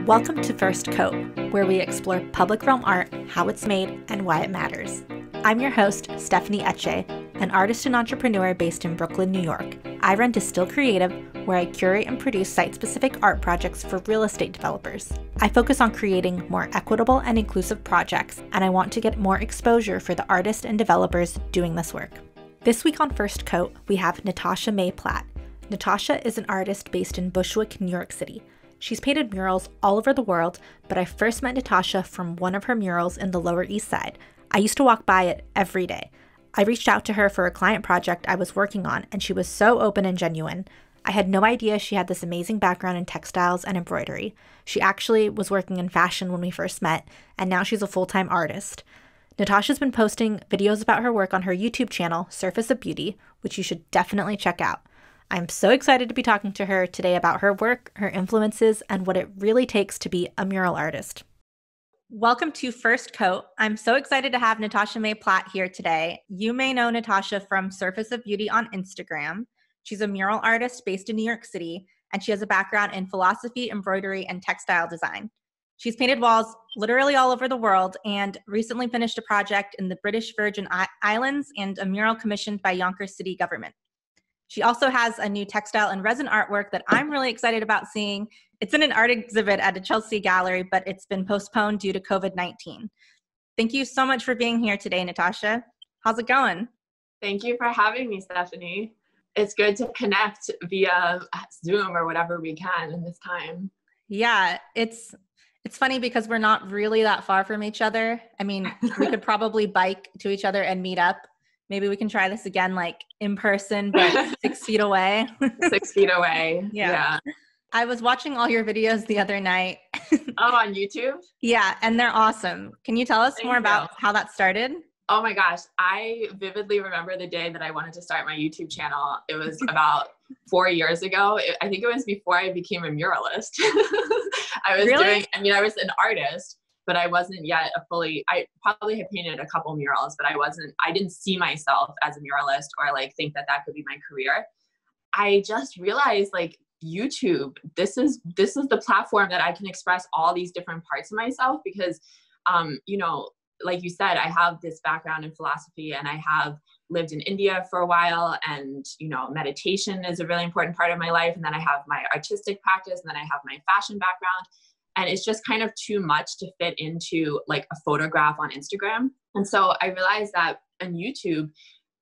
Welcome to First Coat, where we explore public realm art, how it's made, and why it matters. I'm your host, Stephanie Etche, an artist and entrepreneur based in Brooklyn, New York. I run Distill Creative, where I curate and produce site-specific art projects for real estate developers. I focus on creating more equitable and inclusive projects, and I want to get more exposure for the artists and developers doing this work. This week on First Coat, we have Natasha May Platt. Natasha is an artist based in Bushwick, New York City. She's painted murals all over the world, but I first met Natasha from one of her murals in the Lower East Side. I used to walk by it every day. I reached out to her for a client project I was working on, and she was so open and genuine. I had no idea she had this amazing background in textiles and embroidery. She actually was working in fashion when we first met, and now she's a full-time artist. Natasha's been posting videos about her work on her YouTube channel, Surface of Beauty, which you should definitely check out. I'm so excited to be talking to her today about her work, her influences, and what it really takes to be a mural artist. Welcome to First Coat. I'm so excited to have Natasha May Platt here today. You may know Natasha from Surface of Beauty on Instagram. She's a mural artist based in New York City, and she has a background in philosophy, embroidery, and textile design. She's painted walls literally all over the world and recently finished a project in the British Virgin Islands and a mural commissioned by Yonkers City government. She also has a new textile and resin artwork that I'm really excited about seeing. It's in an art exhibit at a Chelsea gallery, but it's been postponed due to COVID-19. Thank you so much for being here today, Natasha. How's it going? Thank you for having me, Stephanie. It's good to connect via Zoom or whatever we can in this time. Yeah, it's funny because we're not really that far from each other. I mean, we could probably bike to each other and meet up. Maybe we can try this again, like in person, but 6 feet away. 6 feet away. Yeah. I was watching all your videos the other night. Oh, on YouTube? Yeah, and they're awesome. Can you tell us more about how that started? Oh my gosh. I vividly remember the day that I wanted to start my YouTube channel. It was about 4 years ago. I think it was before I became a muralist. I was an artist, but I wasn't yet I probably had painted a couple murals, but I didn't see myself as a muralist or like think that that could be my career. I just realized like YouTube, this is the platform that I can express all these different parts of myself because, like you said, I have this background in philosophy and I have lived in India for a while and, meditation is a really important part of my life. And then I have my artistic practice and then I have my fashion background. And it's just kind of too much to fit into like a photograph on Instagram. And so I realized that on YouTube,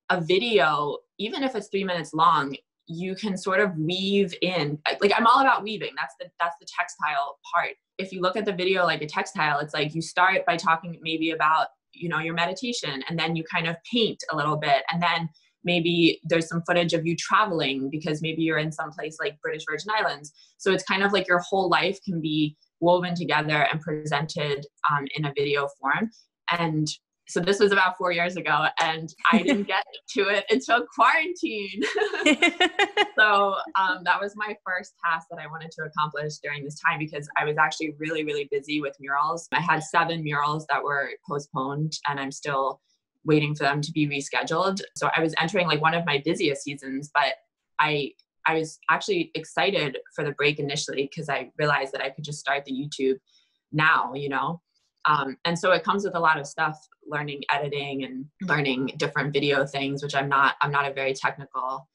a video, even if it's 3 minutes long, you can sort of weave in, like I'm all about weaving. That's the textile part. If you look at the video like a textile, it's like you start by talking maybe about, your meditation, and then you kind of paint a little bit. And then maybe there's some footage of you traveling because maybe you're in some place like British Virgin Islands. So it's kind of like your whole life can be woven together and presented in a video form. And so this was about 4 years ago and I didn't get to it until quarantine. So that was my first task that I wanted to accomplish during this time because I was actually really, really busy with murals. I had 7 murals that were postponed and I'm still waiting for them to be rescheduled. So I was entering like one of my busiest seasons, but I was actually excited for the break initially because I realized that I could just start the YouTube now, and so it comes with a lot of stuff, learning editing and learning different video things, which I'm not a very technical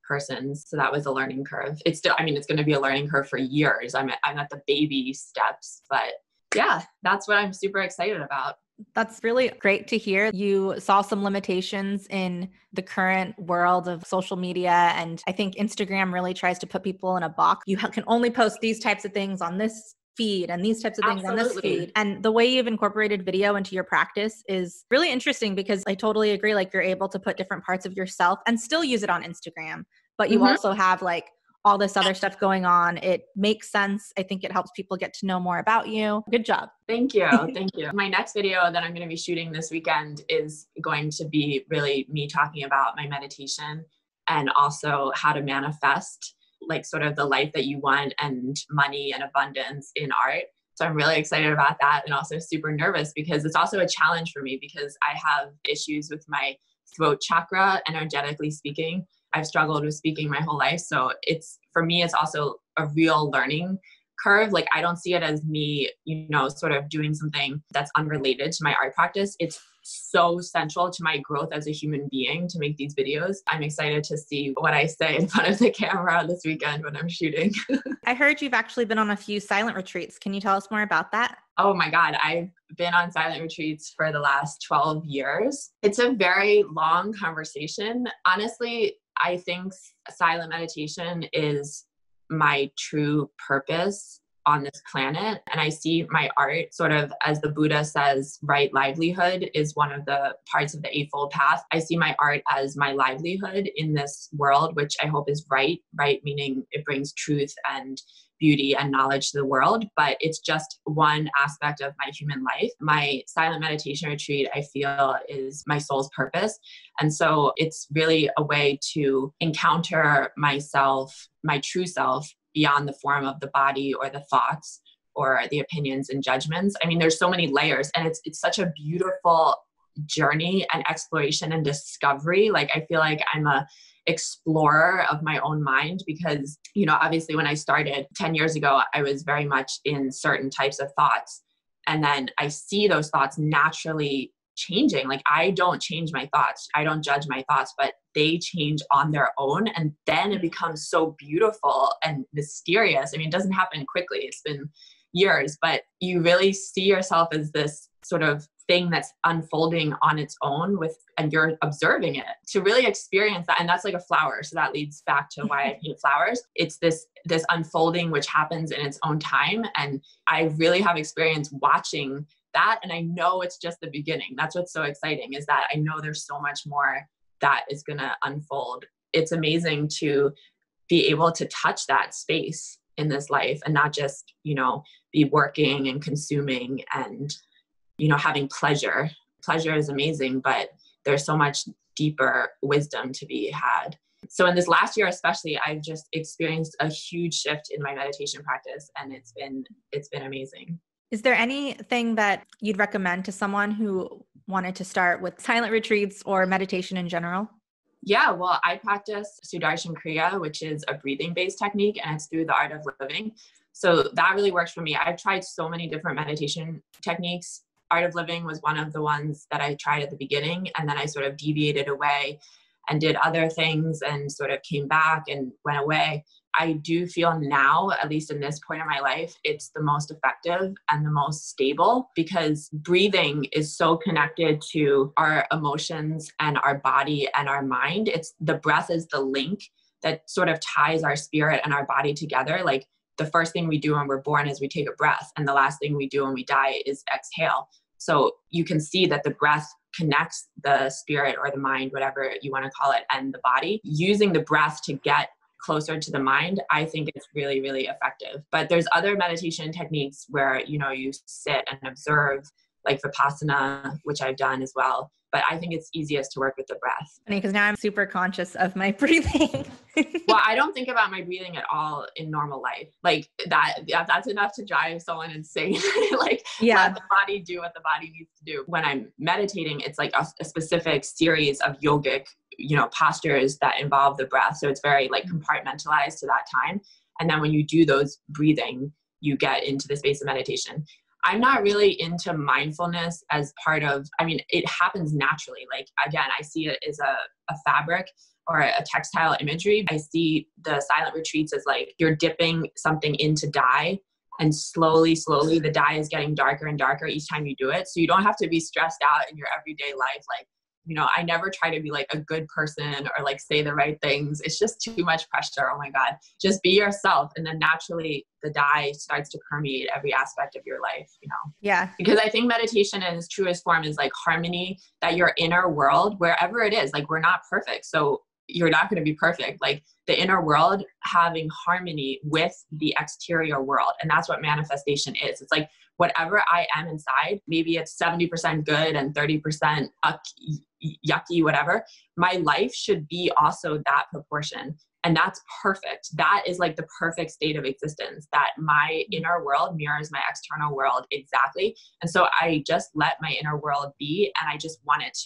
person. So that was a learning curve. It's going to be a learning curve for years. I'm at the baby steps, but yeah, that's what I'm super excited about. That's really great to hear. You saw some limitations in the current world of social media. And I think Instagram really tries to put people in a box. You can only post these types of things on this feed and these types of things on this feed. And the way you've incorporated video into your practice is really interesting because I totally agree. Like you're able to put different parts of yourself and still use it on Instagram, but you also have like all this other stuff going on. It makes sense. I think it helps people get to know more about you. Good job. Thank you. Thank you. My next video that I'm going to be shooting this weekend is going to be really me talking about my meditation and also how to manifest like sort of the life that you want and money and abundance in art. So I'm really excited about that and also super nervous because it's also a challenge for me because I have issues with my throat chakra, energetically speaking. I've struggled with speaking my whole life. So for me, it's also a real learning curve. Like, I don't see it as me, sort of doing something that's unrelated to my art practice. It's so central to my growth as a human being to make these videos. I'm excited to see what I say in front of the camera this weekend when I'm shooting. I heard you've actually been on a few silent retreats. Can you tell us more about that? Oh my God, I've been on silent retreats for the last 12 years. It's a very long conversation. Honestly, I think silent meditation is my true purpose on this planet. And I see my art sort of, as the Buddha says, right livelihood is one of the parts of the Eightfold Path. I see my art as my livelihood in this world, which I hope is right meaning it brings truth and beauty and knowledge to the world, but it's just one aspect of my human life. My silent meditation retreat, I feel, is my soul's purpose. And so it's really a way to encounter myself, my true self, beyond the form of the body or the thoughts or the opinions and judgments. I mean, there's so many layers, and it's such a beautiful journey and exploration and discovery. Like, I feel like I'm a explorer of my own mind because, obviously when I started 10 years ago, I was very much in certain types of thoughts. And then I see those thoughts naturally changing. Like, I don't change my thoughts. I don't judge my thoughts, but they change on their own. And then it becomes so beautiful and mysterious. I mean, it doesn't happen quickly. It's been years, but you really see yourself as this sort of thing that's unfolding on its own and you're observing it to really experience that. And that's like a flower. So that leads back to why I paint flowers. It's this unfolding, which happens in its own time. And I really have experience watching that. And I know it's just the beginning. That's what's so exciting, is that I know there's so much more that is going to unfold. It's amazing to be able to touch that space in this life and not just, be working and consuming and, having pleasure. Pleasure is amazing, but there's so much deeper wisdom to be had. So in this last year, especially, I've just experienced a huge shift in my meditation practice, and it's been amazing. Is there anything that you'd recommend to someone who wanted to start with silent retreats or meditation in general? Yeah, well, I practice Sudarshan Kriya, which is a breathing-based technique, and it's through the art of living. So that really works for me. I've tried so many different meditation techniques. Art of living was one of the ones that I tried at the beginning, and then I sort of deviated away and did other things and sort of came back and went away. I do feel now, at least in this point of my life, it's the most effective and the most stable, because breathing is so connected to our emotions and our body and our mind. The breath is the link that sort of ties our spirit and our body together. Like, the first thing we do when we're born is we take a breath, and the last thing we do when we die is exhale. So you can see that the breath connects the spirit or the mind, whatever you want to call it, and the body. Using the breath to get closer to the mind, I think it's really, really effective. But there's other meditation techniques where, you sit and observe, like Vipassana, which I've done as well. But I think it's easiest to work with the breath. Funny, because now I'm super conscious of my breathing. Well, I don't think about my breathing at all in normal life. Like that's enough to drive someone insane. Let the body do what the body needs to do. When I'm meditating, it's like a specific series of yogic, postures that involve the breath. So it's very compartmentalized to that time. And then when you do those breathing, you get into the space of meditation. I'm not really into mindfulness as part of, it happens naturally. Like, again, I see it as a fabric or a textile imagery. I see the silent retreats as like you're dipping something into dye, and slowly the dye is getting darker and darker each time you do it. So you don't have to be stressed out in your everyday life. I never try to be like a good person or say the right things. It's just too much pressure. Oh my God. Just be yourself. And then naturally the dye starts to permeate every aspect of your life, Yeah. Because I think meditation in its truest form is harmony, that your inner world, wherever it is, we're not perfect. So you're not going to be perfect. The inner world having harmony with the exterior world. And that's what manifestation is. It's whatever I am inside, maybe it's 70% good and 30% yucky, whatever. My life should be also that proportion. And that's perfect. That is like the perfect state of existence, that my inner world mirrors my external world exactly. And so I just let my inner world be, and I just want it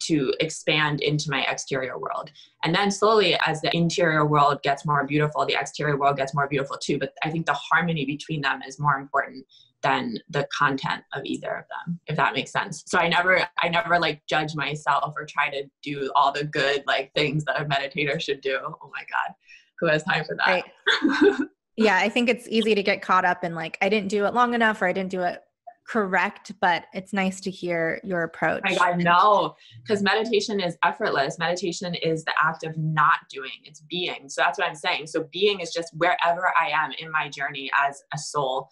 to expand into my exterior world. And then slowly, as the interior world gets more beautiful, the exterior world gets more beautiful too. But I think the harmony between them is more important than the content of either of them, if that makes sense. So I never like judge myself or try to do all the good like things that a meditator should do. Oh my God, who has time for that? Right. Yeah, I think it's easy to get caught up in like, I didn't do it long enough or I didn't do it correct, but it's nice to hear your approach. Oh my God, no, because meditation is effortless. Meditation is the act of not doing, it's being. So that's what I'm saying. So being is just wherever I am in my journey as a soul,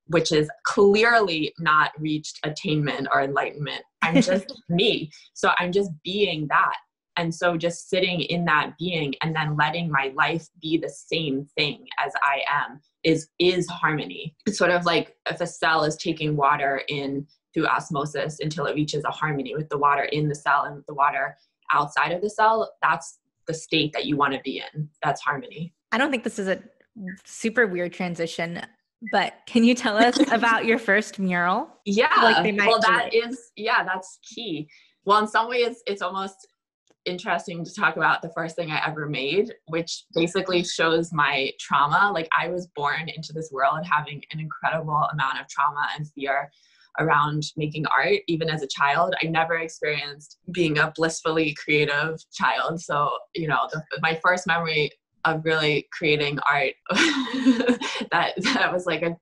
which is clearly not reached attainment or enlightenment. I'm just me. So I'm just being that. And so just sitting in that being and then letting my life be the same thing as I am is harmony. It's sort of like if a cell is taking water in through osmosis until it reaches a harmony with the water in the cell and with the water outside of the cell. That's the state that you want to be in. That's harmony. I don't think this is a super weird transition, but can you tell us about your first mural? Yeah, that's key. Well, in some ways, it's almost interesting to talk about the first thing I ever made, which basically shows my trauma. Like, I was born into this world having an incredible amount of trauma and fear around making art. Even as a child, I never experienced being a blissfully creative child. So, my first memory of really creating art that was like a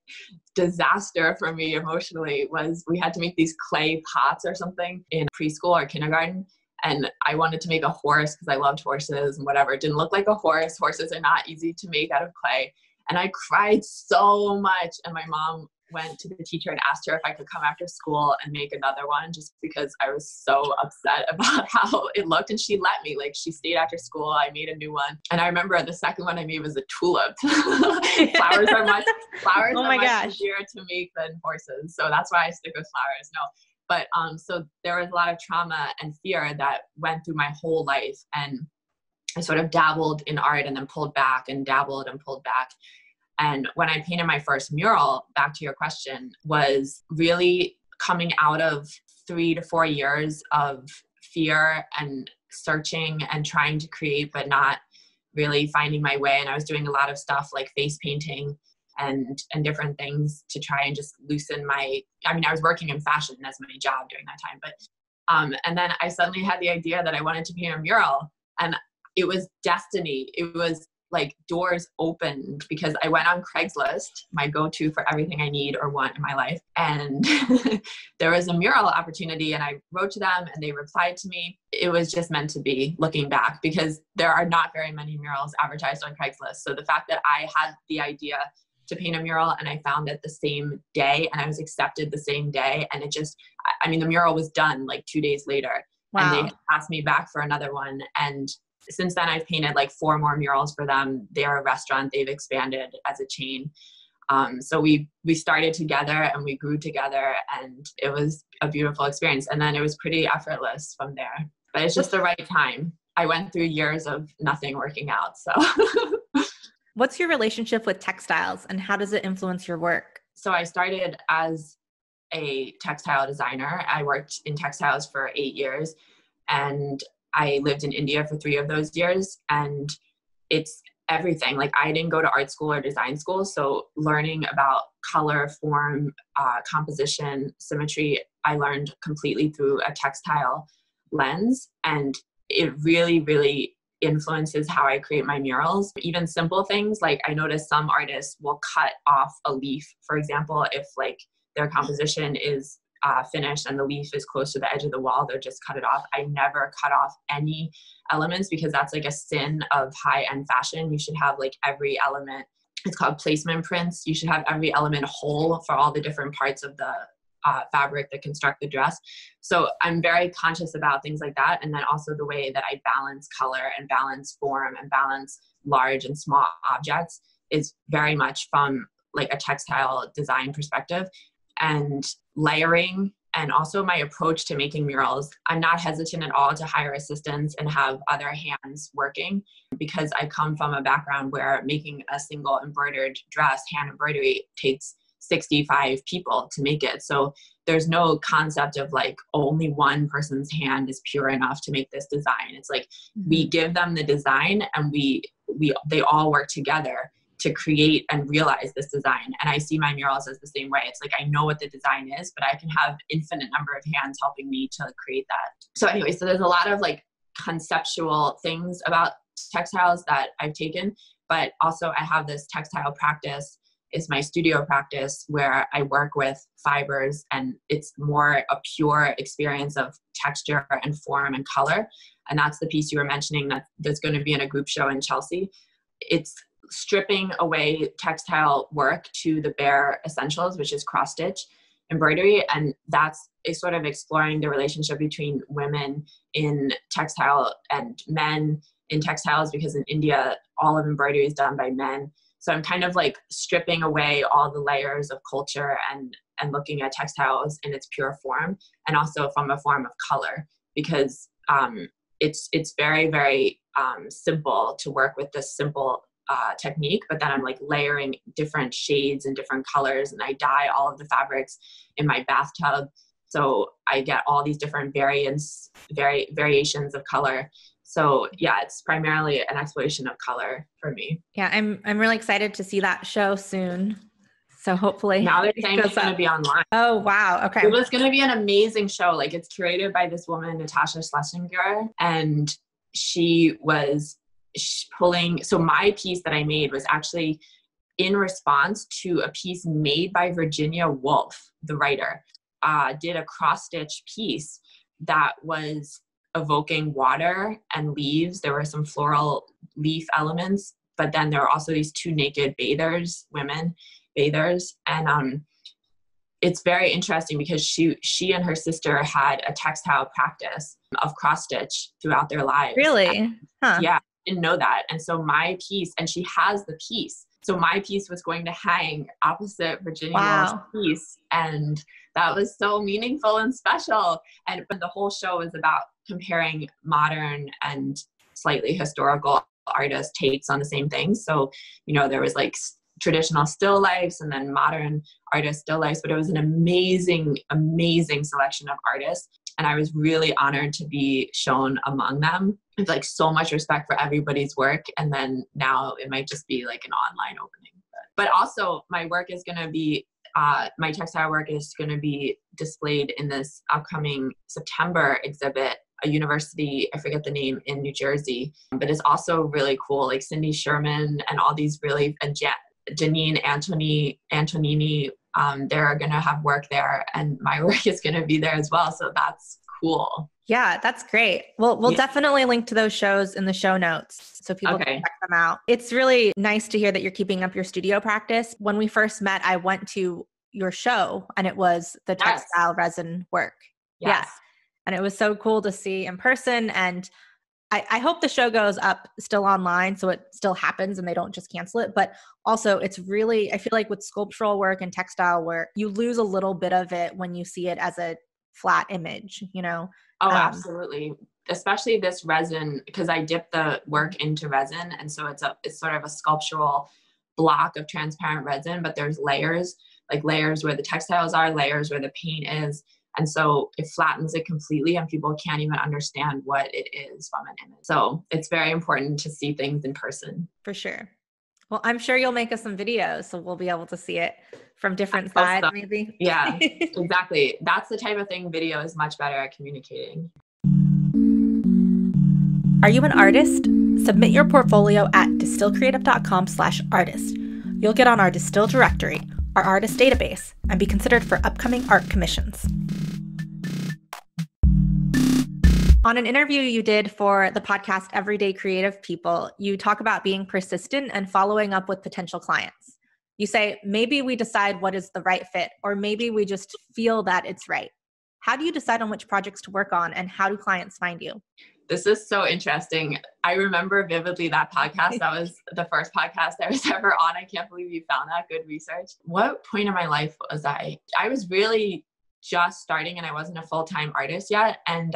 disaster for me emotionally was we had to make these clay pots or something in preschool or kindergarten. And I wanted to make a horse because I loved horses and whatever. It didn't look like a horse. Horses are not easy to make out of clay. And I cried so much. And my mom went to the teacher and asked her if I could come after school and make another one, just because I was so upset about how it looked. And she let me, like, she stayed after school. I made a new one. And I remember the second one I made was a tulip. Flowers are much easier to make than horses. So that's why I stick with flowers. No. But so there was a lot of trauma and fear that went through my whole life. And I sort of dabbled in art and then pulled back and dabbled and pulled back. And when I painted my first mural, back to your question, was really coming out of 3 to 4 years of fear and searching and trying to create, but not really finding my way. And I was doing a lot of stuff like face painting and different things to try and just loosen I was working in fashion as my job during that time. But, and then I suddenly had the idea that I wanted to paint a mural, and it was destiny. It was like doors opened because I went on Craigslist, my go-to for everything I need or want in my life. And there was a mural opportunity, and I wrote to them and they replied to me. It was just meant to be, looking back, because there are not very many murals advertised on Craigslist. So the fact that I had the idea to paint a mural and I found it the same day and I was accepted the same day, and it just, the mural was done like 2 days later. Wow. And they asked me back for another one. And since then, I've painted like 4 more murals for them. They're a restaurant. They've expanded as a chain. So we started together and we grew together, and it was a beautiful experience. And then it was pretty effortless from there. But it's just the right time. I went through years of nothing working out. So what's your relationship with textiles and how does it influence your work? So I started as a textile designer. I worked in textiles for 8 years, and I lived in India for 3 of those years, and it's everything. Like, I didn't go to art school or design school. So learning about color, form, composition, symmetry, I learned completely through a textile lens. And it really, really influences how I create my murals. Even simple things, like I notice some artists will cut off a leaf, for example, if like their composition is finished and the leaf is close to the edge of the wall, they'll just cut it off. I never cut off any elements because that's like a sin of high-end fashion. You should have like every element. It's called placement prints. You should have every element whole for all the different parts of the fabric that construct the dress. So I'm very conscious about things like that. And then also the way that I balance color and balance form and balance large and small objects is very much from like a textile design perspective. And layering and also my approach to making murals. I'm not hesitant at all to hire assistants and have other hands working, because I come from a background where making a single embroidered dress, hand embroidery, takes 65 people to make it. So there's no concept of like only one person's hand is pure enough to make this design. It's like we give them the design and they all work together to create and realize this design. And I see my murals as the same way. It's like, I know what the design is, but I can have infinite number of hands helping me to create that. So anyway, so there's a lot of like conceptual things about textiles that I've taken, but also I have this textile practice. Is my studio practice where I work with fibers, and it's more a pure experience of texture and form and color. And that's the piece you were mentioning that's going to be in a group show in Chelsea. It's stripping away textile work to the bare essentials, which is cross stitch embroidery. And that's a sort of exploring the relationship between women in textile and men in textiles, because in India, all of embroidery is done by men. So I'm kind of like stripping away all the layers of culture and looking at textiles in its pure form, and also from a form of color, because it's very, very simple to work with this simple technique, but then I'm like layering different shades and different colors, and I dye all of the fabrics in my bathtub. So I get all these different variations of color. So yeah, it's primarily an exploration of color for me. Yeah, I'm really excited to see that show soon. So hopefully now they're saying it's going to be online. Oh, wow. Okay. It was going to be an amazing show. Like, it's curated by this woman, Natasha May, and she was pulling. So my piece that I made was actually in response to a piece made by Virginia Woolf, the writer, did a cross stitch piece that was evoking water and leaves. There were some floral leaf elements, but then there were also these two naked women bathers. And it's very interesting because she and her sister had a textile practice of cross stitch throughout their lives. Really? Huh. Yeah, didn't know that. And so my piece, and she has the piece. So my piece was going to hang opposite Virginia Woolf's piece. And that was so meaningful and special. And the whole show was about comparing modern and slightly historical artist takes on the same thing. So, there was like traditional still lifes and then modern artist still lifes, but it was an amazing, amazing selection of artists. And I was really honored to be shown among them. I have like so much respect for everybody's work. And then now it might just be like an online opening. But also my work is going to be, my textile work is going to be displayed in this upcoming September exhibit, a university, I forget the name, in New Jersey, but it's also really cool. Like Cindy Sherman and all these really, and Janine Antonini, they're going to have work there, and my work is going to be there as well. So that's cool. Yeah, that's great. We'll definitely link to those shows in the show notes so people can check them out. It's really nice to hear that you're keeping up your studio practice. When we first met, I went to your show and it was the textile resin work. Yes. Yeah. And it was so cool to see in person. And I hope the show goes up still online so it still happens and they don't just cancel it. But also it's really, I feel like with sculptural work and textile work, you lose a little bit of it when you see it as a flat image, Oh, absolutely. Especially this resin, because I dip the work into resin. And so it's sort of a sculptural block of transparent resin, but there's layers where the textiles are, layers where the paint is. And so it flattens it completely and people can't even understand what it is from an image. So it's very important to see things in person. For sure. Well, I'm sure you'll make us some videos so we'll be able to see it from different sides, maybe. Yeah, exactly. That's the type of thing video is much better at communicating. Are you an artist? Submit your portfolio at distillcreative.com/artist. You'll get on our Distill directory, our artist database, and be considered for upcoming art commissions. On an interview you did for the podcast Everyday Creative People, you talk about being persistent and following up with potential clients. You say, maybe we decide what is the right fit, or maybe we just feel that it's right. How do you decide on which projects to work on, and how do clients find you? This is so interesting. I remember vividly that podcast. That was the first podcast I was ever on. I can't believe you found that. Good research. What point in my life was I? I was really just starting and I wasn't a full-time artist yet. And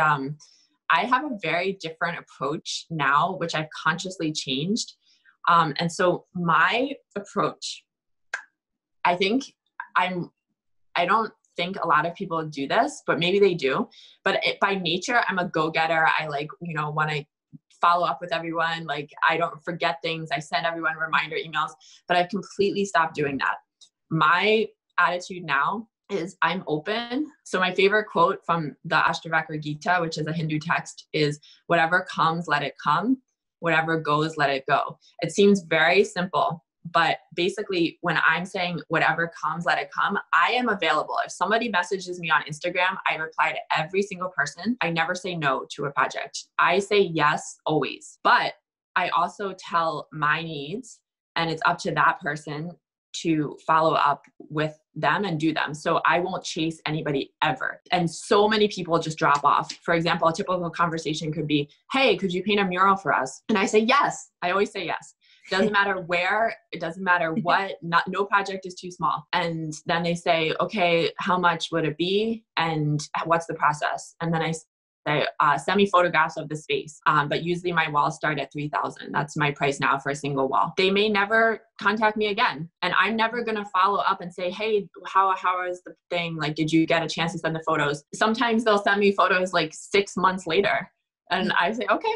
I have a very different approach now, which I've consciously changed. And so my approach, I think I don't think a lot of people do this, but maybe they do. But by nature, I'm a go-getter. I like, want to follow up with everyone. Like, I don't forget things. I send everyone reminder emails, but I've completely stopped doing that. My attitude now is I'm open. So my favorite quote from the Ashtavakra Gita, which is a Hindu text, is whatever comes, let it come. Whatever goes, let it go. It seems very simple, but basically when I'm saying whatever comes, let it come, I am available. If somebody messages me on Instagram, I reply to every single person. I never say no to a project. I say yes, always. But I also tell my needs, and it's up to that person to follow up with them and do them. So I won't chase anybody ever. And so many people just drop off. For example, a typical conversation could be, hey, could you paint a mural for us? And I say yes. I always say yes. It doesn't matter where, it doesn't matter what, no project is too small. And then they say, okay, how much would it be? And what's the process? And then I say, send me photographs of the space. But usually my walls start at $3,000. That's my price now for a single wall. They may never contact me again. And I'm never going to follow up and say, hey, how is the thing? Like, did you get a chance to send the photos? Sometimes they'll send me photos like 6 months later. And I say, okay,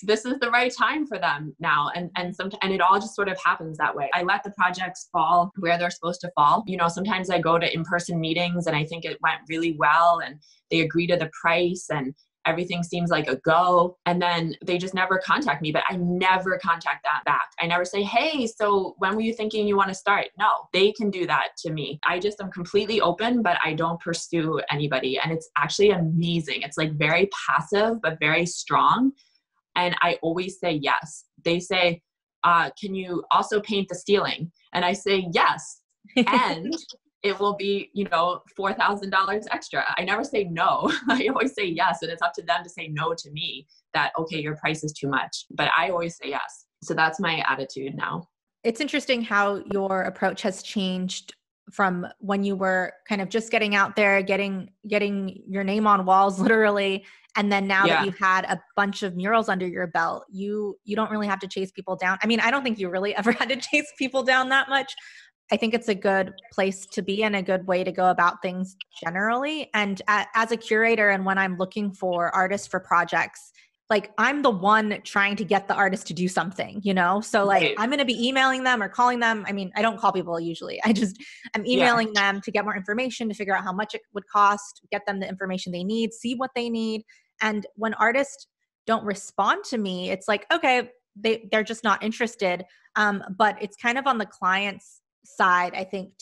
this is the right time for them now. And it all just sort of happens that way. I let the projects fall where they're supposed to fall. Sometimes I go to in-person meetings and I think it went really well and they agree to the price and everything seems like a go. And then they just never contact me, but I never contact that back. I never say, hey, so when were you thinking you want to start? No, they can do that to me. I just am completely open, but I don't pursue anybody. And it's actually amazing. It's like very passive, but very strong. And I always say yes. They say, can you also paint the ceiling? And I say yes. And it will be, $4,000 extra. I never say no. I always say yes. And it's up to them to say no to me that, okay, your price is too much. But I always say yes. So that's my attitude now. It's interesting how your approach has changed from when you were kind of just getting out there, getting your name on walls, literally. And then now that you've had a bunch of murals under your belt, you don't really have to chase people down. I mean, I don't think you really ever had to chase people down that much. I think it's a good place to be and a good way to go about things generally. And as a curator, and when I'm looking for artists for projects, like I'm the one trying to get the artist to do something, So like Right. I'm going to be emailing them or calling them. I mean, I don't call people usually. I'm emailing them to get more information, to figure out how much it would cost, get them the information they need, see what they need. And when artists don't respond to me, it's like, okay, they're just not interested. But it's kind of on the client's side, I think,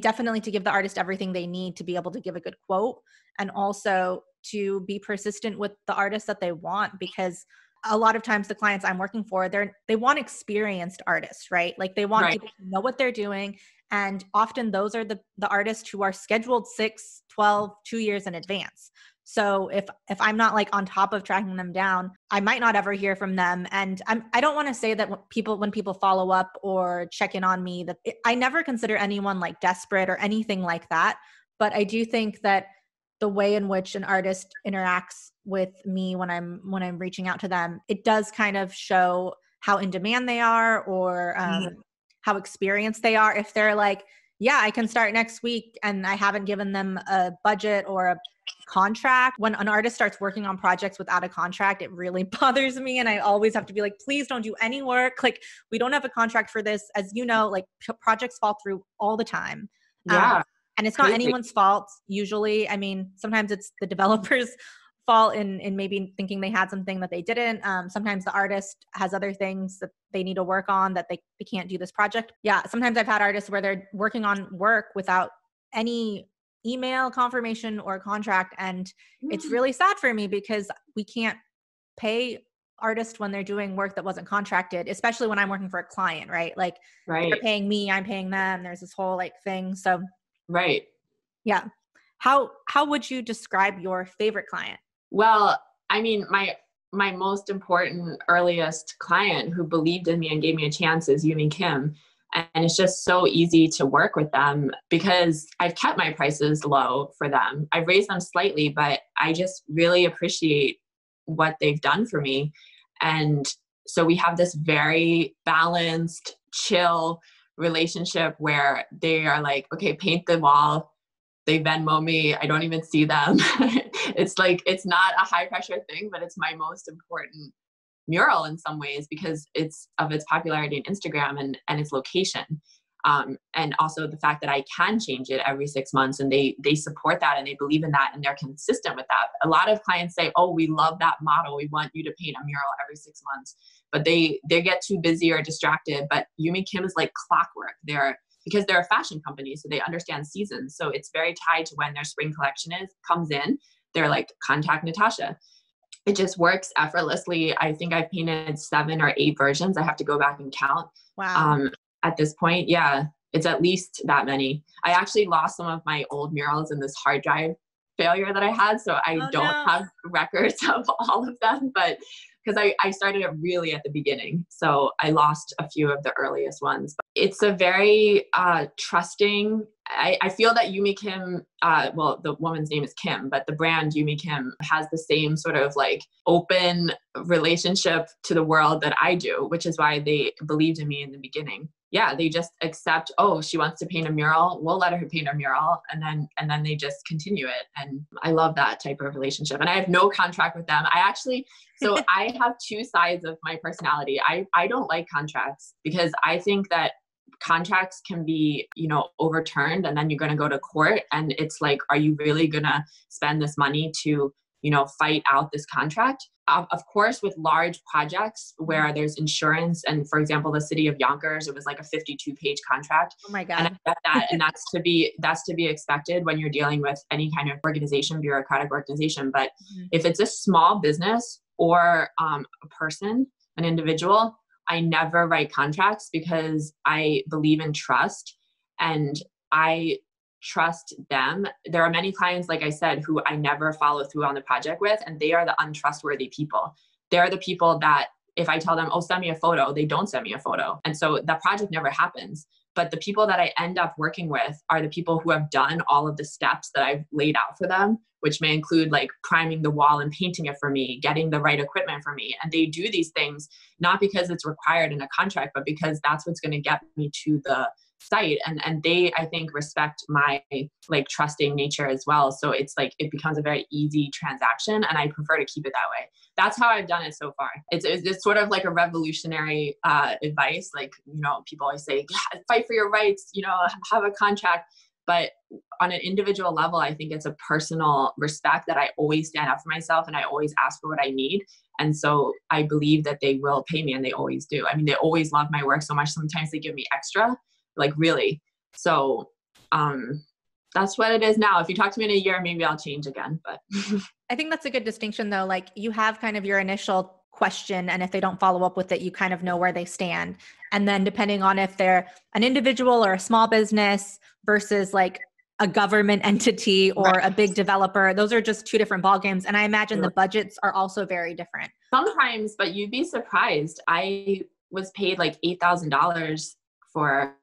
definitely to give the artist everything they need to be able to give a good quote, and also to be persistent with the artists that they want, because a lot of times the clients I'm working for, they want experienced artists, right? Like they want people to know what they're doing. And often those are the artists who are scheduled 6, 12, 2 years in advance. So if I'm not like on top of tracking them down, I might not ever hear from them. And I don't want to say that when people follow up or check in on me, I never consider anyone like desperate or anything like that. But I do think that the way in which an artist interacts with me when I'm reaching out to them, it does kind of show how in demand they are, or how experienced they are. If they're like, yeah, I can start next week, and I haven't given them a budget or a contract. When an artist starts working on projects without a contract, it really bothers me. And I always have to be like, please don't do any work. Like, we don't have a contract for this. As you know, like projects fall through all the time. Yeah. And it's not anyone's fault usually. I mean, sometimes it's the developer's fault in maybe thinking they had something that they didn't. Sometimes the artist has other things that they need to work on that they can't do this project. Yeah. Sometimes I've had artists where they're working on work without any email confirmation or contract. And it's really sad for me because we can't pay artists when they're doing work that wasn't contracted, especially when I'm working for a client, right? Like they're paying me, I'm paying them. There's this whole like thing. So Right. yeah. How would you describe your favorite client? Well, I mean, my most important earliest client who believed in me and gave me a chance is Yumi Kim. And it's just so easy to work with them because I've kept my prices low for them. I've raised them slightly, but I just really appreciate what they've done for me. And so we have this very balanced, chill relationship where they are like, okay, paint the wall. They Venmo me. I don't even see them. It's like, it's not a high pressure thing, but it's my most important mural in some ways because it's of its popularity on Instagram and its location. And also the fact that I can change it every 6 months, and they support that and they believe in that and they're consistent with that. A lot of clients say, oh, we love that model. We want you to paint a mural every 6 months, but they get too busy or distracted. But Yumi Kim is like clockwork. Because they're a fashion company, so they understand seasons. So it's very tied to when their spring collection comes in. They're like, contact Natasha. It just works effortlessly. I think I've painted 7 or 8 versions. I have to go back and count. Wow. At this point, yeah, it's at least that many. I actually lost some of my old murals in this hard drive failure that I had. So I don't have records of all of them, but because I started it really at the beginning. So I lost a few of the earliest ones. But it's a very trusting, I feel that Yumi Kim, well, the woman's name is Kim, but the brand Yumi Kim has the same sort of like open relationship to the world that I do, which is why they believed in me in the beginning. Yeah, they just accept, oh, she wants to paint a mural. We'll let her paint a mural. And then they just continue it. And I love that type of relationship. And I have no contract with them. So I have 2 sides of my personality. I don't like contracts because I think that contracts can be, overturned and then you're going to go to court. And it's like, are you really going to spend this money to, fight out this contract? Of course, with large projects where there's insurance, and for example, the city of Yonkers, it was like a 52-page contract. Oh my God. And I get that, and that's to be expected when you're dealing with any kind of organization, bureaucratic organization. But if it's a small business or a person, an individual, I never write contracts because I believe in trust and I trust them. There are many clients, like I said, who I never follow through on the project with, and they are the untrustworthy people. They're the people that if I tell them, oh, send me a photo, they don't send me a photo. And so that project never happens. But the people that I end up working with are the people who have done all of the steps that I've laid out for them, which may include like priming the wall and painting it for me, getting the right equipment for me. And they do these things, not because it's required in a contract, but because that's what's going to get me to the site. And they, I think, respect my like trusting nature as well. So it's like, it becomes a very easy transaction, and I prefer to keep it that way. That's how I've done it so far. It's sort of like a revolutionary advice. Like, people always say, fight for your rights, have a contract. But on an individual level, I think it's a personal respect that I always stand up for myself and I always ask for what I need. And so I believe that they will pay me, and they always do. I mean, they always love my work so much. Sometimes they give me extra, like really. So that's what it is now. If you talk to me in a year, maybe I'll change again. But I think that's a good distinction though. Like you have kind of your initial question, and if they don't follow up with it, you kind of know where they stand. And then depending on if they're an individual or a small business versus like a government entity or a big developer, those are just 2 different ballgames. And I imagine the budgets are also very different. Sometimes, but you'd be surprised. I was paid like $8,000 for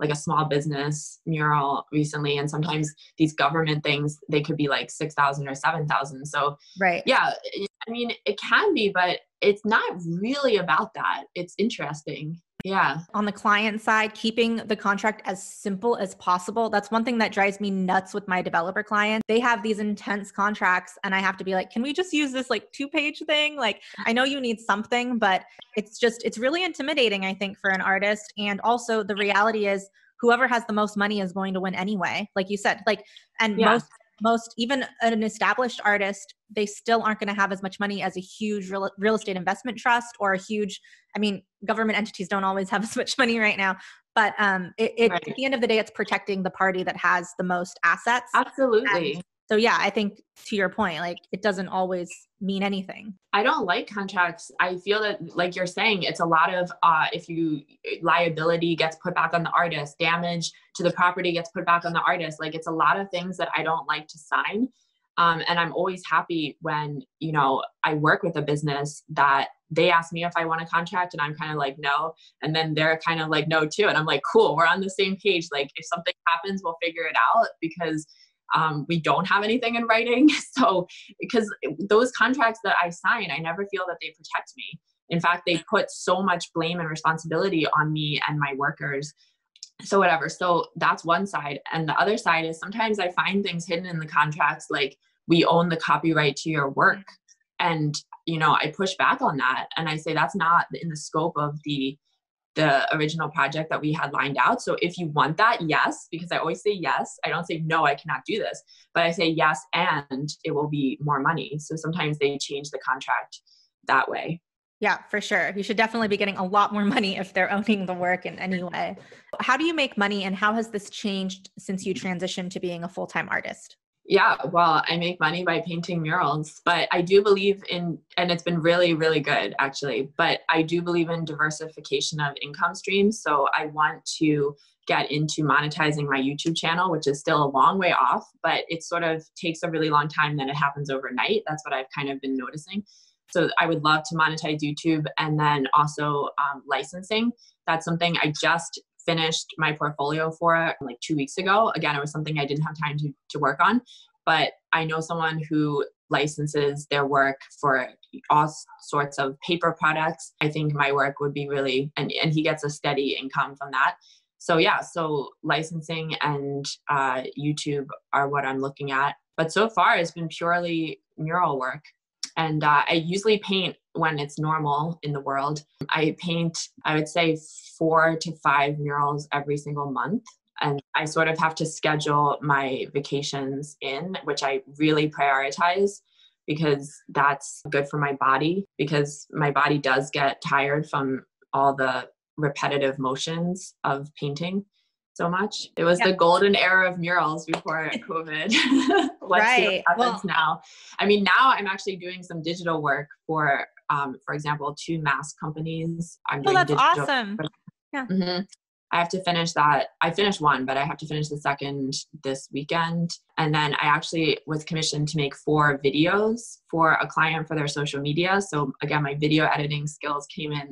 like a small business mural recently. And sometimes these government things, they could be like 6,000 or 7,000. So yeah, I mean, it can be, but it's not really about that. It's interesting. Yeah. On the client side, keeping the contract as simple as possible. That's one thing that drives me nuts with my developer clients. They have these intense contracts and I have to be like, can we just use this like 2-page thing? Like, I know you need something, but it's really intimidating, I think, for an artist. And also the reality is whoever has the most money is going to win anyway. Like you said, most, even an established artist, they still aren't going to have as much money as a huge real estate investment trust or a huge, government entities don't always have as much money right now. But at the end of the day, it's protecting the party that has the most assets. Absolutely. And so yeah, I think to your point, like it doesn't always mean anything. I don't like contracts. I feel that, like you're saying, it's a lot of liability gets put back on the artist, damage to the property gets put back on the artist. Like it's a lot of things that I don't like to sign. And I'm always happy when, you know, I work with a business that they ask me if I want a contract and I'm kind of like, no. And then they're kind of like, no too. And I'm like, cool, we're on the same page. Like if something happens, we'll figure it out, because we don't have anything in writing. So because those contracts that I sign, I never feel that they protect me. In fact, they put so much blame and responsibility on me and my workers. So whatever. So that's one side. And the other side is sometimes I find things hidden in the contracts, like we own the copyright to your work. And, you know, I push back on that. And I say, that's not in the scope of the original project that we had lined out. So if you want that, yes, because I always say yes. I don't say, no, I cannot do this, but I say yes, and it will be more money. So sometimes they change the contract that way. Yeah, for sure. You should definitely be getting a lot more money if they're owning the work in any way. How do you make money, and how has this changed since you transitioned to being a full-time artist? Yeah, well, I make money by painting murals, but I do believe in, and it's been really, really good actually, but I do believe in diversification of income streams. So I want to get into monetizing my YouTube channel, which is still a long way off, but it sort of takes a really long time, then it happens overnight. That's what I've kind of been noticing. So I would love to monetize YouTube, and then also licensing. That's something I just finished my portfolio for like 2 weeks ago. Again, it was something I didn't have time to work on, but I know someone who licenses their work for all sorts of paper products. I think my work would be really, and he gets a steady income from that. So yeah, so licensing and YouTube are what I'm looking at. But so far it's been purely mural work. And I usually paint when it's normal in the world. I paint, I would say 4 to 5 murals every single month. And I sort of have to schedule my vacations in, which I really prioritize, because that's good for my body, because my body does get tired from all the repetitive motions of painting so much. It was the golden era of murals before COVID. Let's see what happens now. I mean, now I'm actually doing some digital work for example, 2 mask companies. I'm doing that's digital awesome. work. Yeah. Mm-hmm. I have to finish that. I finished one, but I have to finish the second this weekend. And then I actually was commissioned to make 4 videos for a client for their social media. So again, my video editing skills came in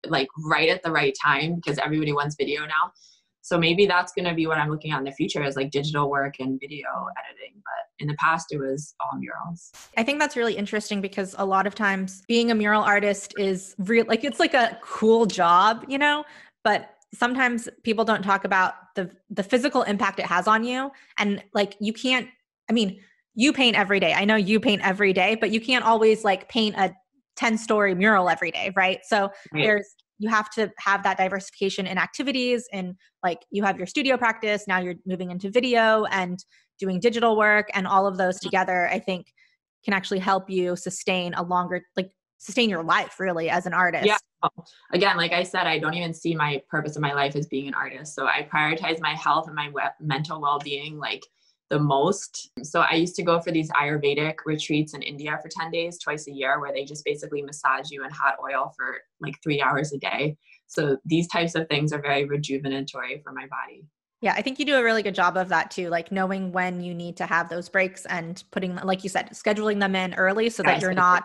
like right at the right time, because everybody wants video now. So maybe that's going to be what I'm looking at in the future, is like digital work and video editing. But in the past, it was all murals. I think that's really interesting, because a lot of times being a mural artist is real, like it's like a cool job, you know, but sometimes people don't talk about the physical impact it has on you. And like, you can't, I mean, you paint every day. I know you paint every day, but you can't always like paint a 10-story mural every day. Right. So you have to have that diversification in activities, and like you have your studio practice. Now you're moving into video and doing digital work, and all of those together, I think can actually help you sustain sustain your life really as an artist. Yeah. Again, like I said, I don't even see my purpose in my life as being an artist. So I prioritize my health and my mental well-being like the most. So I used to go for these Ayurvedic retreats in India for 10 days, twice a year, where they just basically massage you in hot oil for like 3 hours a day. So these types of things are very rejuvenatory for my body. Yeah, I think you do a really good job of that too, like knowing when you need to have those breaks and putting, like you said, scheduling them in early so that you're not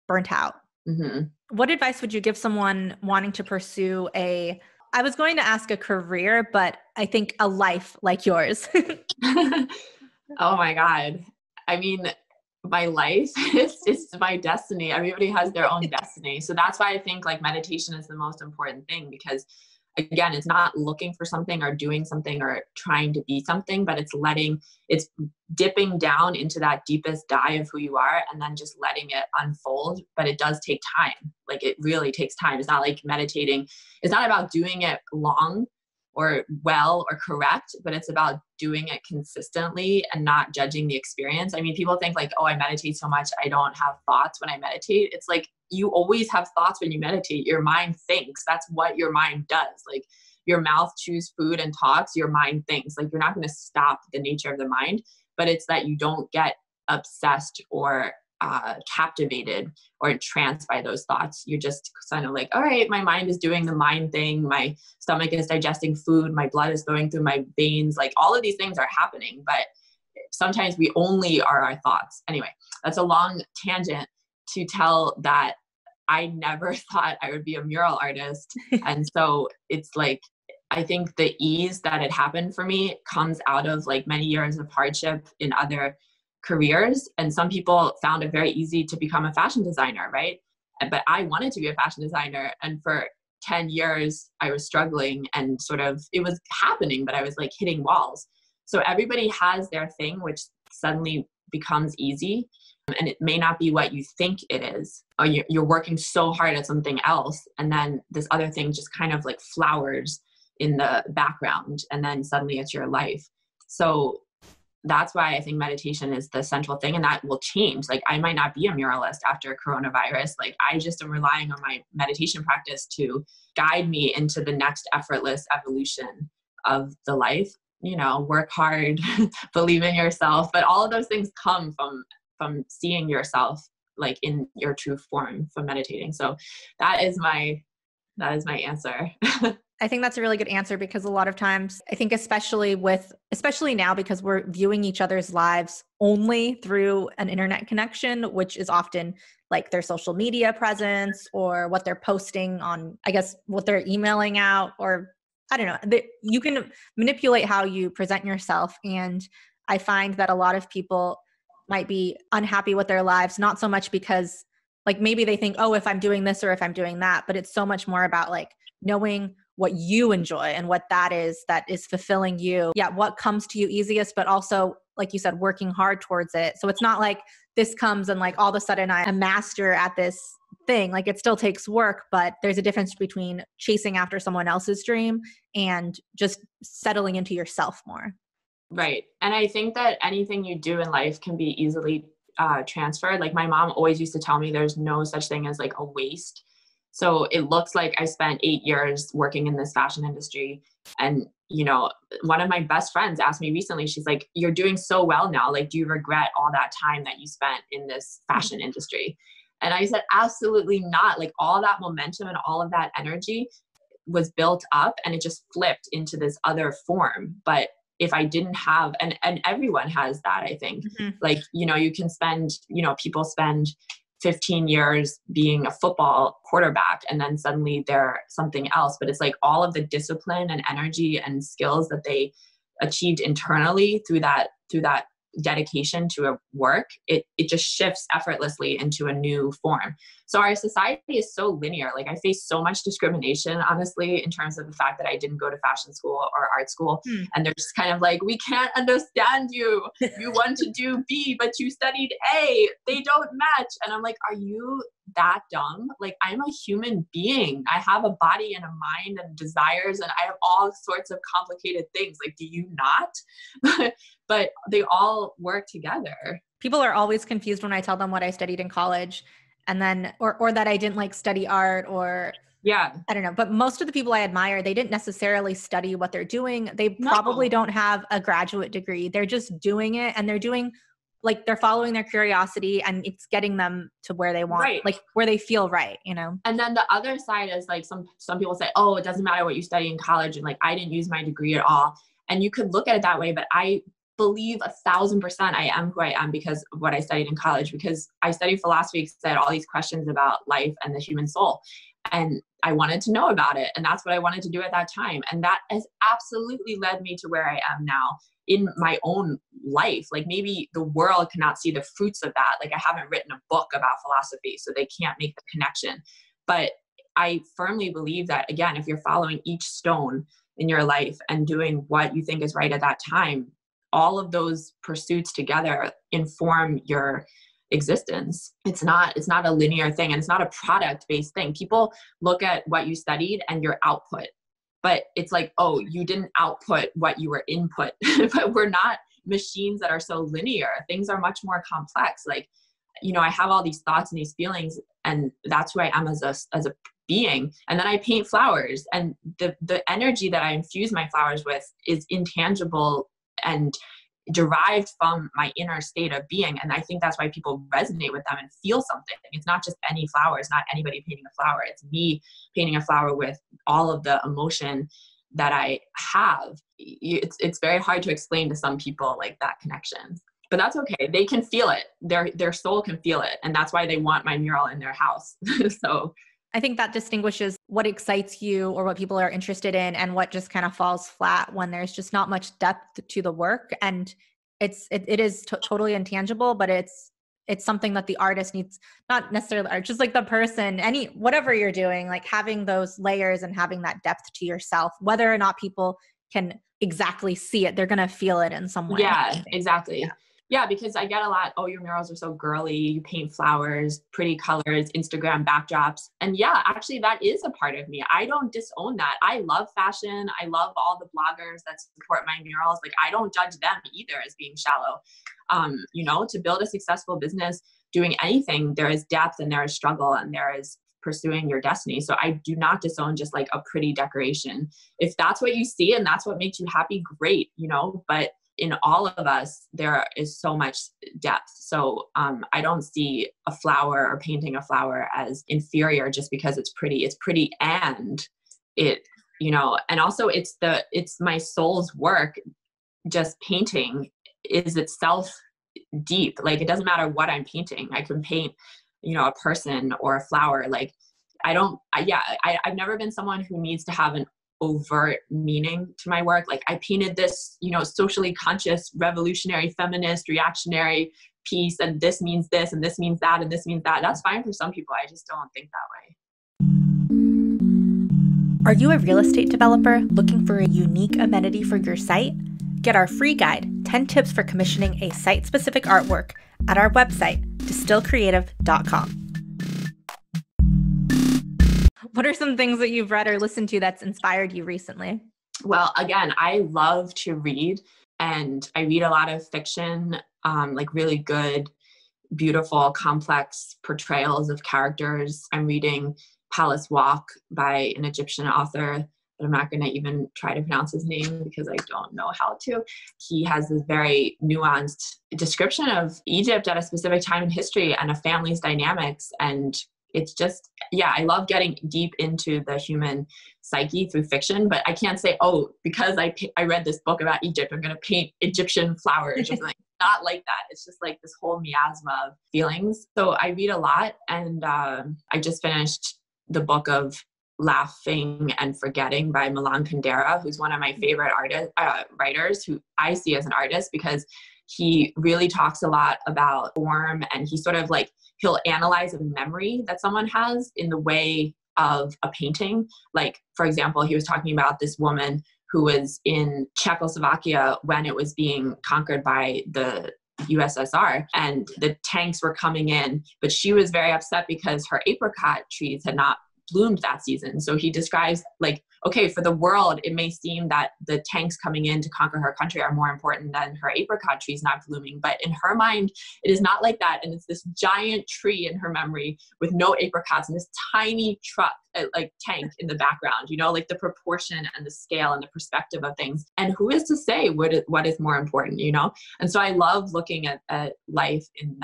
burnt out. Mm-hmm. What advice would you give someone wanting to pursue I was going to ask a career, but I think a life like yours? Oh my God. I mean, my life is my destiny. Everybody has their own destiny. So that's why I think like meditation is the most important thing, because again, it's not looking for something or doing something or trying to be something, but it's dipping down into that deepest dye of who you are and then just letting it unfold. But it does take time. Like it really takes time. It's not like meditating. It's not about doing it long or well or correct, but it's about doing it consistently and not judging the experience. I mean, people think like, oh, I meditate so much, I don't have thoughts when I meditate. It's like, you always have thoughts when you meditate. Your mind thinks. That's what your mind does. Like your mouth chews food and talks, your mind thinks. Like you're not going to stop the nature of the mind, but it's that you don't get obsessed or captivated or entranced by those thoughts. You're just kind of like, all right, my mind is doing the mind thing. My stomach is digesting food. My blood is going through my veins. Like all of these things are happening, but sometimes we only are our thoughts. Anyway, that's a long tangent to tell that I never thought I would be a mural artist. And so it's like, I think the ease that it happened for me comes out of like many years of hardship in other careers. And some people found it very easy to become a fashion designer, right? But I wanted to be a fashion designer. And for 10 years, I was struggling and sort of, it was happening, but I was like hitting walls. So everybody has their thing, which suddenly becomes easy. And it may not be what you think it is, or you're working so hard at something else. And then this other thing just kind of like flowers in the background. And then suddenly it's your life. So that's why I think meditation is the central thing, and that will change. Like I might not be a muralist after coronavirus. Like I just am relying on my meditation practice to guide me into the next effortless evolution of the life. You know, work hard, believe in yourself, but all of those things come from seeing yourself like in your true form from meditating. So that is my answer. I think that's a really good answer, because a lot of times I think especially now, because we're viewing each other's lives only through an internet connection, which is often like their social media presence or what they're posting on, I guess, what they're emailing out, or I don't know, you can manipulate how you present yourself. And I find that a lot of people might be unhappy with their lives, not so much because like maybe they think, oh, if I'm doing this or if I'm doing that, but it's so much more about like knowing what you enjoy and what that is fulfilling you. Yeah, what comes to you easiest, but also, like you said, working hard towards it. So it's not like this comes and like all of a sudden I'm a master at this thing. Like it still takes work, but there's a difference between chasing after someone else's dream and just settling into yourself more. Right. And I think that anything you do in life can be easily transferred. Like my mom always used to tell me there's no such thing as like a waste. So it looks like I spent 8 years working in this fashion industry. And, you know, one of my best friends asked me recently, she's like, you're doing so well now. Like, do you regret all that time that you spent in this fashion industry? And I said, absolutely not. Like all that momentum and all of that energy was built up and it just flipped into this other form. But if I didn't have, and everyone has that, I think, like, you know, you can spend, you know, people spend 15 years being a football quarterback and then suddenly they're something else. But it's like all of the discipline and energy and skills that they achieved internally through that dedication to a work, it just shifts effortlessly into a new form. So our society is so linear. Like I face so much discrimination, honestly, in terms of the fact that I didn't go to fashion school or art school. And they're just kind of like, we can't understand you. You want to do B, but you studied A. They don't match. And I'm like, are you that dumb? Like I'm a human being. I have a body and a mind and desires, and I have all sorts of complicated things. Like, do you not? But they all work together. People are always confused when I tell them what I studied in college, and then, or that I didn't like study art, or yeah, I don't know. But most of the people I admire, they didn't necessarily study what they're doing. They probably don't have a graduate degree. They're just doing it, and they're doing, like, they're following their curiosity, and it's getting them to where they want, right, like where they feel right, you know? And then the other side is like some people say, oh, it doesn't matter what you study in college. And like, I didn't use my degree at all. And you could look at it that way, but I believe 1,000% I am who I am because of what I studied in college, because I studied philosophy because I had all these questions about life and the human soul. And I wanted to know about it. And that's what I wanted to do at that time. And that has absolutely led me to where I am now in my own life. Like maybe the world cannot see the fruits of that. Like I haven't written a book about philosophy, so they can't make the connection. But I firmly believe that, again, if you're following each stone in your life and doing what you think is right at that time, all of those pursuits together inform your existence. It's not a linear thing, and it's not a product-based thing. People look at what you studied and your output, but it's like, oh, you didn't output what you were input. But we're not machines that are so linear. Things are much more complex. Like, you know, I have all these thoughts and these feelings, and that's who I am as a being. And then I paint flowers, and the energy that I infuse my flowers with is intangible and derived from my inner state of being. And I think that's why people resonate with them and feel something. It's not just any flower. It's not anybody painting a flower. It's me painting a flower with all of the emotion that I have, it's very hard to explain to some people like that connection. But that's okay. They can feel it. Their soul can feel it. And that's why they want my mural in their house. So I think that distinguishes what excites you or what people are interested in and what just kind of falls flat when there's just not much depth to the work. And it is totally intangible, but it's something that the artist needs, not necessarily art, just like the person, whatever you're doing, like having those layers and having that depth to yourself, whether or not people can exactly see it, they're going to feel it in some way. Yeah, exactly. Yeah, because I get a lot, oh, your murals are so girly, you paint flowers, pretty colors, Instagram backdrops. And yeah, actually that is a part of me. I don't disown that. I love fashion. I love all the bloggers that support my murals. Like I don't judge them either as being shallow. To build a successful business, doing anything, there is depth and there is struggle and there is pursuing your destiny. So I do not disown just like a pretty decoration. If that's what you see and that's what makes you happy, great, but in all of us, there is so much depth. So I don't see a flower or painting a flower as inferior just because it's pretty. It's pretty, and it, and also it's my soul's work. Just painting is itself deep. Like it doesn't matter what I'm painting. I can paint, a person or a flower. Like I've never been someone who needs to have an overt meaning to my work. Like I painted this, socially conscious, revolutionary, feminist, reactionary piece, and this means this, and this means that, and this means that. That's fine for some people. I just don't think that way. Are you a real estate developer looking for a unique amenity for your site? Get our free guide, 10 tips for commissioning a site-specific artwork at our website, distillcreative.com. What are some things that you've read or listened to that's inspired you recently? Well, again, I love to read, and I read a lot of fiction, like really good, beautiful, complex portrayals of characters. I'm reading Palace Walk by an Egyptian author, but I'm not going to even try to pronounce his name because I don't know how to. He has this very nuanced description of Egypt at a specific time in history and a family's dynamics. And it's just, I love getting deep into the human psyche through fiction, but I can't say, oh, because I read this book about Egypt, I'm going to paint Egyptian flowers or something. Not like that. It's just like this whole miasma of feelings. So I read a lot, and I just finished the book of Laughing and Forgetting by Milan Kundera, who's one of my favorite writers, who I see as an artist because he really talks a lot about form, and he sort of like, he'll analyze a memory that someone has in the way of a painting. Like, for example, he was talking about this woman who was in Czechoslovakia when it was being conquered by the USSR, and the tanks were coming in, but she was very upset because her apricot trees had not bloomed that season. So he describes like, okay, for the world, it may seem that the tanks coming in to conquer her country are more important than her apricot trees not blooming. But in her mind, it is not like that. And it's this giant tree in her memory with no apricots and this tiny truck, like tank in the background, like the proportion and the scale and the perspective of things. And who is to say what is more important, And so I love looking at life in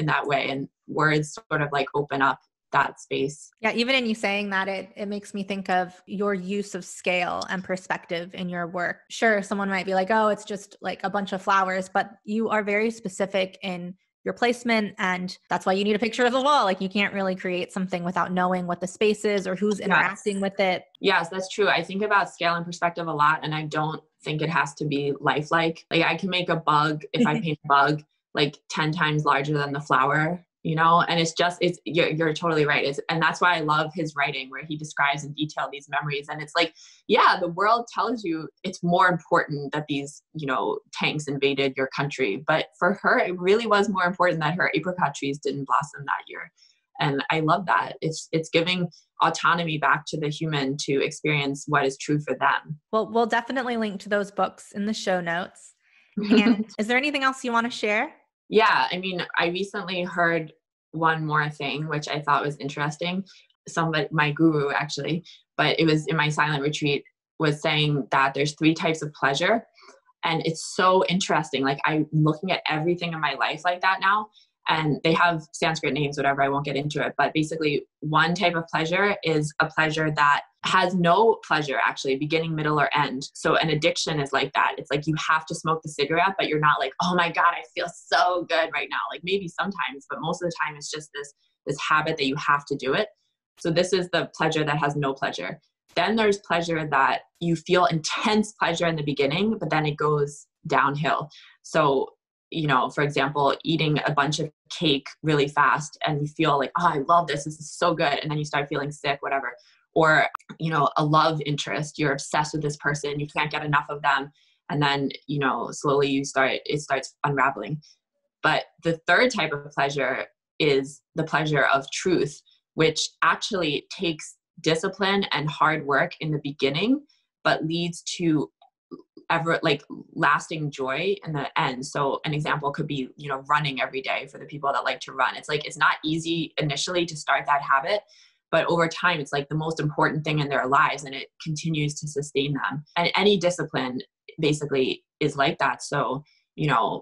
that way, and words sort of like open up that space. Yeah, even in you saying that, it makes me think of your use of scale and perspective in your work. Sure, someone might be like, oh, it's just like a bunch of flowers, but you are very specific in your placement, and that's why you need a picture of the wall. Like you can't really create something without knowing what the space is or who's interacting with it. Yes, that's true. I think about scale and perspective a lot, and I don't think it has to be lifelike. Like I can make a bug, if I paint a bug, like 10 times larger than the flower. And you're totally right. And that's why I love his writing, where he describes in detail these memories. And it's like, the world tells you it's more important that these, tanks invaded your country. But for her, it really was more important that her apricot trees didn't blossom that year. And I love that. It's giving autonomy back to the human to experience what is true for them. Well, we'll definitely link to those books in the show notes. And is there anything else you want to share? Yeah, I mean, I recently heard one more thing, which I thought was interesting. My guru actually, but it was in my silent retreat, was saying that there's 3 types of pleasure. And it's so interesting. Like I'm looking at everything in my life like that now. And they have Sanskrit names, whatever, I won't get into it. But basically, one type of pleasure is a pleasure that has no pleasure, actually, beginning, middle, or end. So an addiction is like that. It's like you have to smoke the cigarette, but you're not like, oh my God, I feel so good right now. Like maybe sometimes, but most of the time it's just this habit that you have to do it. So this is the pleasure that has no pleasure. Then there's pleasure that you feel intense pleasure in the beginning, but then it goes downhill. So, for example, eating a bunch of cake really fast and you feel like, oh, I love this. This is so good. And then you start feeling sick, whatever. Or, a love interest, you're obsessed with this person, you can't get enough of them. And then, slowly it starts unraveling. But the third type of pleasure is the pleasure of truth, which actually takes discipline and hard work in the beginning, but leads to lasting joy in the end. So an example could be, running every day for the people that like to run. It's like, it's not easy initially to start that habit, but over time, it's like the most important thing in their lives and it continues to sustain them. And any discipline basically is like that. So,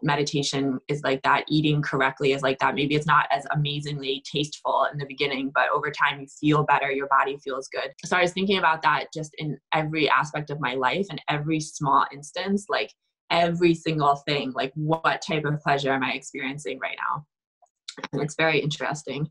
meditation is like that. Eating correctly is like that. Maybe it's not as amazingly tasteful in the beginning, but over time you feel better. Your body feels good. So I was thinking about that just in every aspect of my life and every small instance, like every single thing, like what type of pleasure am I experiencing right now? And it's very interesting.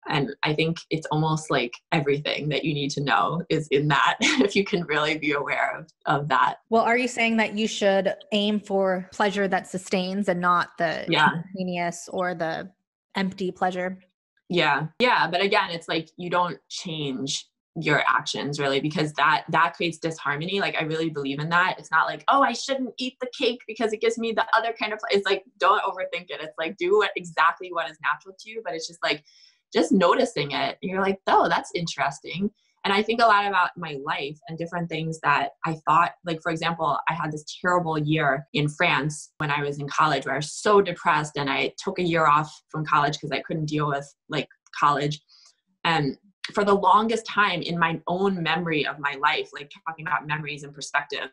And I think it's almost like everything that you need to know is in that, if you can really be aware of that. Well, are you saying that you should aim for pleasure that sustains and not the spontaneous or the empty pleasure? Yeah. Yeah. But again, it's like you don't change your actions really, because that creates disharmony. Like I really believe in that. It's not like, oh, I shouldn't eat the cake because it gives me the other kind of, it's like, don't overthink it. It's like, do exactly what is natural to you. But it's just like, just noticing it, you're like, oh, that's interesting. And I think a lot about my life and different things that I thought, like, for example, I had this terrible year in France when I was in college where I was so depressed and I took a year off from college because I couldn't deal with like college. And for the longest time in my own memory of my life, like talking about memories and perspective,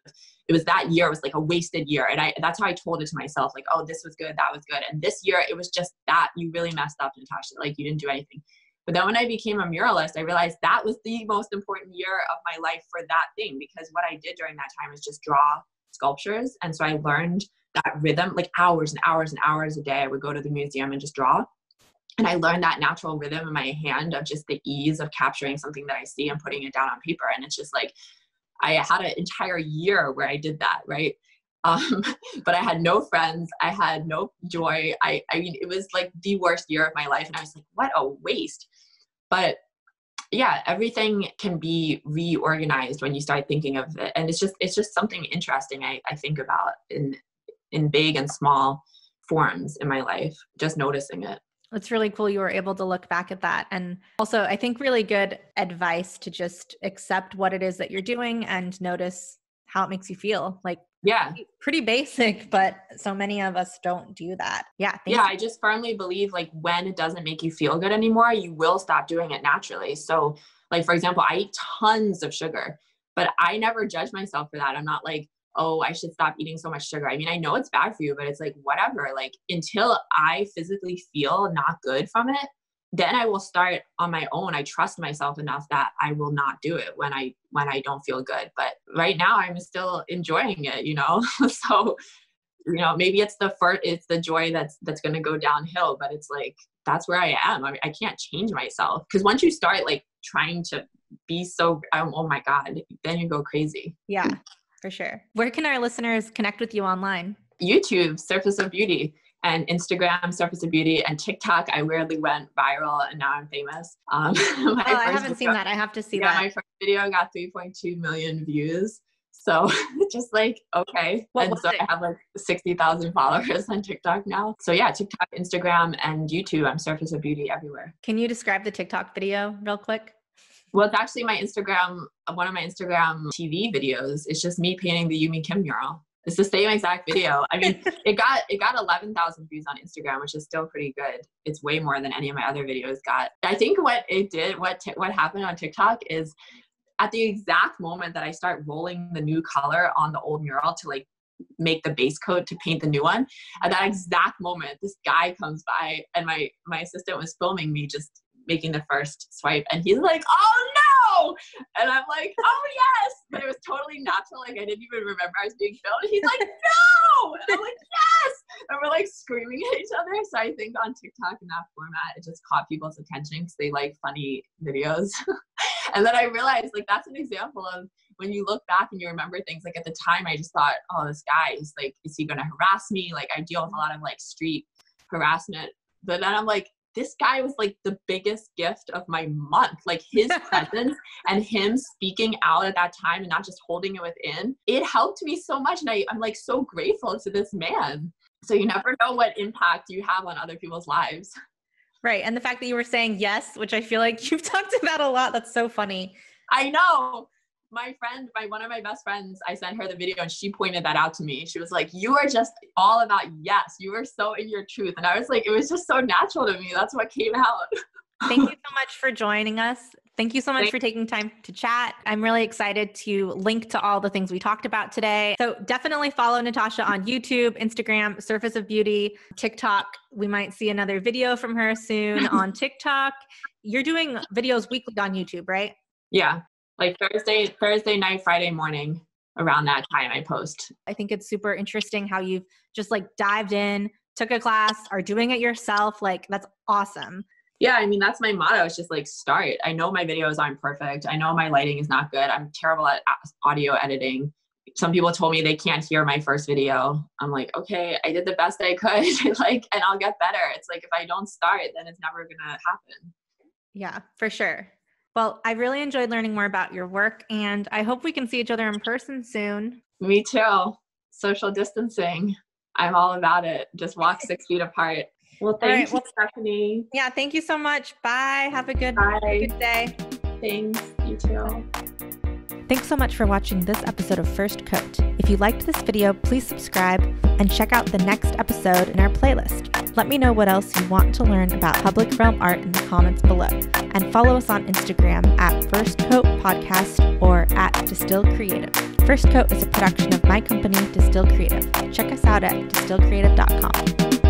it was that year was like a wasted year. And that's how I told it to myself, like, oh, this was good, that was good. And this year it was just that you really messed up, Natasha, like you didn't do anything. But then when I became a muralist, I realized that was the most important year of my life for that thing, because what I did during that time was just draw sculptures. And so I learned that rhythm, like hours and hours and hours a day. I would go to the museum and just draw. And I learned that natural rhythm in my hand of just the ease of capturing something that I see and putting it down on paper. And it's just like, I had an entire year where I did that, right? But I had no friends. I had no joy. I mean, it was like the worst year of my life. And I was like, what a waste. But yeah, everything can be reorganized when you start thinking of it. And it's just something interesting I think about in big and small forms in my life, just noticing it. It's really cool you were able to look back at that. And also, I think really good advice to just accept what it is that you're doing and notice how it makes you feel. Like, yeah, pretty basic, but so many of us don't do that. Yeah. I just firmly believe like when it doesn't make you feel good anymore, you will stop doing it naturally. So like, for example, I eat tons of sugar, but I never judge myself for that. I'm not like, oh, I should stop eating so much sugar. I mean, I know it's bad for you, but it's like, whatever, like until I physically feel not good from it, then I will start on my own. I trust myself enough that I will not do it when I don't feel good. But right now I'm still enjoying it, so, maybe it's the joy that's going to go downhill, but it's like, that's where I am. I mean, I can't change myself. Cause once you start like trying to be so, oh my God, then you go crazy. Yeah. For sure. Where can our listeners connect with you online? YouTube, Surface of Beauty, and Instagram, Surface of Beauty, and TikTok. I weirdly went viral and now I'm famous. I haven't seen that. I have to see that. My first video got 3.2 million views. So just like, okay. I have like 60,000 followers on TikTok now. So yeah, TikTok, Instagram, and YouTube. I'm Surface of Beauty everywhere. Can you describe the TikTok video real quick? Well, it's actually one of my Instagram TV videos. It's just me painting the Yumi Kim mural. It's the same exact video. I mean, it got 11,000 views on Instagram, which is still pretty good. It's way more than any of my other videos got. I think what happened on TikTok is at the exact moment that I start rolling the new color on the old mural to like make the base coat to paint the new one. At that exact moment, this guy comes by, and my assistant was filming me just making the first swipe, and he's like, "Oh no!" And I'm like, "Oh yes!" But it was totally natural. Like I didn't even remember I was being filmed. And he's like, "No!" And I'm like, "Yes!" And we're like screaming at each other. So I think on TikTok in that format, it just caught people's attention because they like funny videos. And then I realized like that's an example of when you look back and you remember things. Like at the time, I just thought, "Oh, this guy is like, is he gonna harass me?" Like I deal with a lot of like street harassment. But then I'm like, this guy was like the biggest gift of my month. Like his presence and him speaking out at that time and not just holding it within, it helped me so much. And I'm like so grateful to this man. So you never know what impact you have on other people's lives. Right. And the fact that you were saying yes, which I feel like you've talked about a lot. That's so funny. I know. My friend, one of my best friends, I sent her the video and she pointed that out to me. She was like, "You are just all about yes. You are so in your truth." And I was like, it was just so natural to me. That's what came out. Thank you so much for joining us. Thank you so much for taking time to chat. I'm really excited to link to all the things we talked about today. So definitely follow Natasha on YouTube, Instagram, Surface of Beauty, TikTok. We might see another video from her soon on TikTok. You're doing videos weekly on YouTube, right? Yeah. Like Thursday night, Friday morning, around that time I post. I think it's super interesting how you've just like dived in, took a class, are doing it yourself. Like that's awesome. Yeah, I mean, that's my motto. It's just like start. I know my videos aren't perfect. I know my lighting is not good. I'm terrible at audio editing. Some people told me they can't hear my first video. I'm like, okay, I did the best I could, like, and I'll get better. It's like, if I don't start, then it's never going to happen. Yeah, for sure. Well, I really enjoyed learning more about your work, and I hope we can see each other in person soon. Me too. Social distancing. I'm all about it. Just walk 6 feet apart. Well, thank you, Stephanie. Yeah, thank you so much. Bye. Have a good day. Thanks. You too. Thanks so much for watching this episode of First Coat. If you liked this video, please subscribe and check out the next episode in our playlist. Let me know what else you want to learn about public realm art in the comments below. And follow us on Instagram at First Coat Podcast or at Distill Creative. First Coat is a production of my company, Distill Creative. Check us out at distillcreative.com.